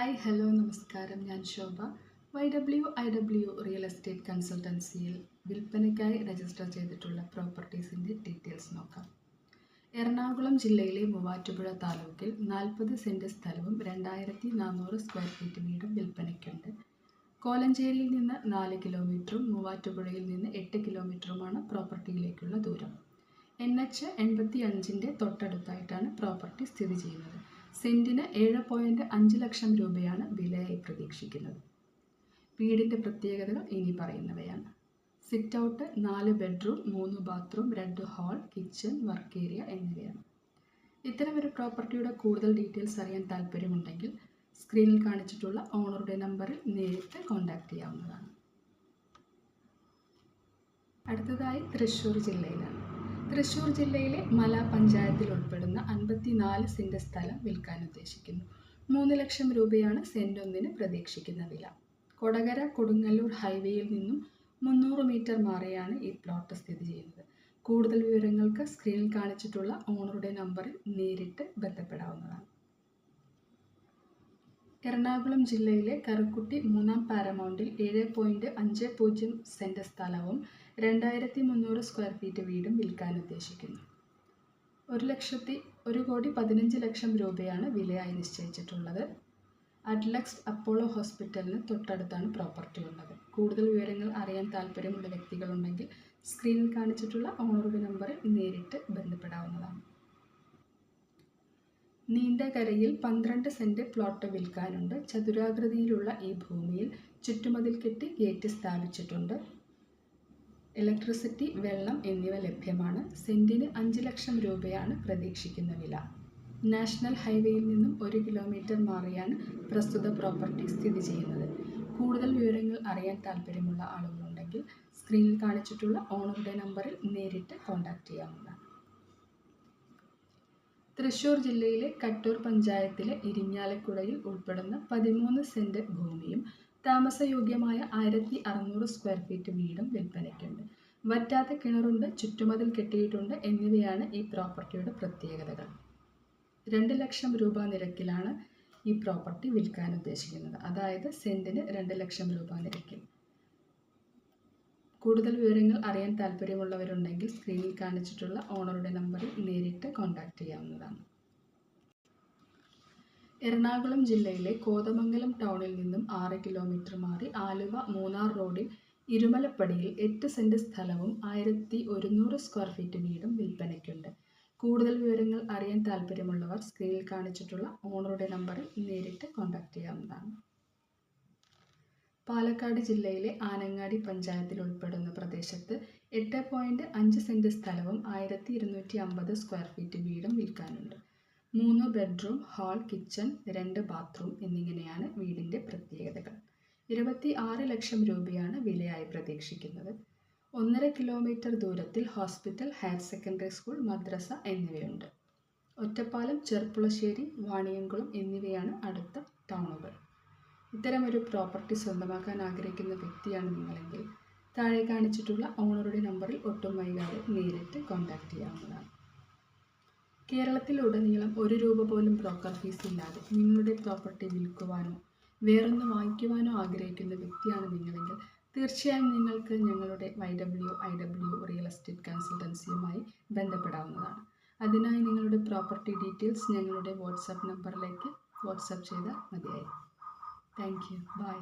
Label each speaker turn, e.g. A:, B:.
A: Hi hello നമസ്കാരം. ഞാൻ ശോഭ. IW real estate കൺസൾട്ടൻസിയിൽ വിൽപ്പനയ്ക്കായി register ചെയ്തിട്ടുള്ള പ്രോപ്പർട്ടീസിൻ്റെ ഡീറ്റെയിൽസ് നോക്കാം. എറണാകുളം ജില്ലയിലെ മൂവാറ്റുപുഴ താലൂക്കിൽ 40 സെൻറ് സ്ഥലവും 2400 സ്ക്വയർ ഫീറ്റ് വീടും വിൽപ്പനയ്ക്കുണ്ട്. കോലഞ്ചേരിയിൽ നിന്ന് 4 കിലോമീറ്ററും മൂവാറ്റുപുഴയിൽ നിന്ന് 8 കിലോമീറ്ററുമാണ് പ്രോപ്പർട്ടിയിലേക്കുള്ള ദൂരം. NH 85-ൻ്റെ തൊട്ടടുത്തായിട്ടാണ് പ്രോപ്പർട്ടി സ്ഥിതി ചെയ്യുന്നത്. സെൻറ്റിന് 7.5 ലക്ഷം രൂപയാണ് വിലയായി പ്രതീക്ഷിക്കുന്നത്. വീടിൻ്റെ പ്രത്യേകതകൾ ഇനി പറയുന്നവയാണ്. Sit out, 4 bedroom, 3 bathroom, 2 hall, kitchen, work area എന്നിവയാണ്. ഇത്തരമൊരു പ്രോപ്പർട്ടിയുടെ കൂടുതൽ ഡീറ്റെയിൽസ് അറിയാൻ താല്പര്യമുണ്ടെങ്കിൽ സ്ക്രീനിൽ കാണിച്ചിട്ടുള്ള ഓണറുടെ നമ്പറിൽ നേരിട്ട് കോൺടാക്റ്റ് ചെയ്യാവുന്നതാണ്. അടുത്തതായി തൃശ്ശൂർ ജില്ലയിലാണ്. തൃശ്ശൂർ ജില്ലയിലെ മല പഞ്ചായത്തിൽ ഉൾപ്പെടുന്ന 54 സെൻറ് സ്ഥലം വിൽക്കാൻ ഉദ്ദേശിക്കുന്നു. 3 ലക്ഷം രൂപയാണ് സെൻറ് ഒന്നിന് പ്രതീക്ഷിക്കുന്ന വില. കൊടകര കൊടുങ്ങല്ലൂർ ഹൈവേയിൽ നിന്നും 300 മീറ്റർ മാറിയാണ് ഈ പ്ലോട്ട് സ്ഥിതി ചെയ്യുന്നത്. കൂടുതൽ വിവരങ്ങൾക്ക് സ്ക്രീനിൽ കാണിച്ചിട്ടുള്ള ഓണറുടെ നമ്പറിൽ നേരിട്ട് ബന്ധപ്പെടാവുന്നതാണ്. എറണാകുളം ജില്ലയിലെ കറുക്കുട്ടി 3-ാം പാരമൗണ്ടിൽ 7.50 സെൻറ് സ്ഥലവും 2300 സ്ക്വയർ ഫീറ്റ് വീടും വിൽക്കാൻ ഉദ്ദേശിക്കുന്നു. 1,15,00,000 രൂപയാണ് വിലയായി നിശ്ചയിച്ചിട്ടുള്ളത്. അഡ്ലക്സ് അപ്പോളോ ഹോസ്പിറ്റലിന് തൊട്ടടുത്താണ് പ്രോപ്പർട്ടി ഉള്ളത്. കൂടുതൽ വിവരങ്ങൾ അറിയാൻ താല്പര്യമുള്ള വ്യക്തികളുണ്ടെങ്കിൽ സ്ക്രീനിൽ കാണിച്ചിട്ടുള്ള ഓണറുടെ നമ്പറിൽ നേരിട്ട് ബന്ധപ്പെടാവുന്നതാണ്. നീണ്ടകരയിൽ 12 സെൻറ് പ്ലോട്ട് വിൽക്കാനുണ്ട്. ചതുരാകൃതിയിലുള്ള ഈ ഭൂമിയിൽ ചുറ്റുമതിൽ കെട്ടി ഗേറ്റ് സ്ഥാപിച്ചിട്ടുണ്ട്. ഇലക്ട്രിസിറ്റി, വെള്ളം എന്നിവ ലഭ്യമാണ്. സെൻറ്റിന് 5 ലക്ഷം രൂപയാണ് പ്രതീക്ഷിക്കുന്ന വില. നാഷണൽ ഹൈവേയിൽ നിന്നും 1 കിലോമീറ്റർ മാറിയാണ് പ്രസ്തുത പ്രോപ്പർട്ടി സ്ഥിതി ചെയ്യുന്നത്. കൂടുതൽ വിവരങ്ങൾ അറിയാൻ താല്പര്യമുള്ള ആളുകളുണ്ടെങ്കിൽ സ്ക്രീനിൽ കാണിച്ചിട്ടുള്ള ഓണറുടെ നമ്പറിൽ നേരിട്ട് കോൺടാക്റ്റ് ചെയ്യാവുന്നതാണ്. തൃശ്ശൂർ ജില്ലയിലെ കട്ടൂർ പഞ്ചായത്തിലെ ഇരിങ്ങാലക്കുടയിൽ ഉൾപ്പെടുന്ന 13 സെൻറ് ഭൂമിയും താമസയോഗ്യമായ 1600 സ്ക്വയർ ഫീറ്റ് വീടും വിൽപ്പനയ്ക്കുണ്ട്. വറ്റാത്ത കിണറുണ്ട്, ചുറ്റുമതിൽ കെട്ടിയിട്ടുണ്ട് എന്നിവയാണ് ഈ പ്രോപ്പർട്ടിയുടെ പ്രത്യേകതകൾ. 2 ലക്ഷം രൂപ നിരക്കിലാണ് ഈ പ്രോപ്പർട്ടി വിൽക്കാൻ ഉദ്ദേശിക്കുന്നത്. അതായത് സെൻറ്റിന് 2 ലക്ഷം രൂപ നിരക്കിൽ. കൂടുതൽ വിവരങ്ങൾ അറിയാൻ താല്പര്യമുള്ളവരുണ്ടെങ്കിൽ സ്ക്രീനിൽ കാണിച്ചിട്ടുള്ള ഓണറുടെ നമ്പറിൽ നേരിട്ട് കോൺടാക്റ്റ് ചെയ്യാവുന്നതാണ്. എറണാകുളം ജില്ലയിലെ കോതമംഗലം ടൗണിൽ നിന്നും 6 കിലോമീറ്റർ മാറി ആലുവ മൂന്നാർ റോഡിൽ ഇരുമലപ്പടിയിൽ 8 സെൻറ് സ്ഥലവും 1100 സ്ക്വയർ ഫീറ്റ് വീടും വിൽപ്പനയ്ക്കുണ്ട്. കൂടുതൽ വിവരങ്ങൾ അറിയാൻ താല്പര്യമുള്ളവർ സ്ക്രീനിൽ കാണിച്ചിട്ടുള്ള ഓണറുടെ നമ്പറിൽ നേരിട്ട് കോൺടാക്റ്റ് ചെയ്യാവുന്നതാണ്. പാലക്കാട് ജില്ലയിലെ ആനങ്ങാടി പഞ്ചായത്തിൽ ഉൾപ്പെടുന്ന പ്രദേശത്ത് 8.5 സെൻറ് സ്ഥലവും 1250 സ്ക്വയർ ഫീറ്റ് വീടും വിൽക്കാനുണ്ട്. 3 ബെഡ്റൂം, ഹാൾ, കിച്ചൺ, 2 ബാത്റൂം എന്നിങ്ങനെയാണ് വീടിൻ്റെ പ്രത്യേകതകൾ. 26 ലക്ഷം രൂപയാണ് വിലയായി പ്രതീക്ഷിക്കുന്നത്. 1.5 കിലോമീറ്റർ ദൂരത്തിൽ ഹോസ്പിറ്റൽ, ഹയർ സെക്കൻഡറി സ്കൂൾ, മദ്രസ എന്നിവയുണ്ട്. ഒറ്റപ്പാലം, ചെർപ്പുളശ്ശേരി, വാണിയംകുളം എന്നിവയാണ് അടുത്ത ടൗണുകൾ. ഇത്തരമൊരു പ്രോപ്പർട്ടി സ്വന്തമാക്കാൻ ആഗ്രഹിക്കുന്ന വ്യക്തിയാണ് നിങ്ങളെങ്കിൽ താഴെ കാണിച്ചിട്ടുള്ള ഓണറുടെ നമ്പറിൽ ഒട്ടും വൈകാതെ നേരിട്ട് കോൺടാക്റ്റ് ചെയ്യാവുന്നതാണ്. കേരളത്തിലുടനീളം 1 രൂപ പോലും ബ്രോക്കർ ഫീസ് ഇല്ലാതെ നിങ്ങളുടെ പ്രോപ്പർട്ടി വിൽക്കുവാനോ വേറൊന്ന് വാങ്ങിക്കുവാനോ ആഗ്രഹിക്കുന്ന വ്യക്തിയാണ് നിങ്ങളെങ്കിൽ തീർച്ചയായും നിങ്ങൾക്ക് ഞങ്ങളുടെ IW റിയൽ എസ്റ്റേറ്റ് കൺസൾട്ടൻസിയുമായി ബന്ധപ്പെടാവുന്നതാണ്. അതിനായി നിങ്ങളുടെ പ്രോപ്പർട്ടി ഡീറ്റെയിൽസ് ഞങ്ങളുടെ വാട്സാപ്പ് നമ്പറിലേക്ക് വാട്സാപ്പ് ചെയ്താൽ മതിയായി. Thank you. ബൈ.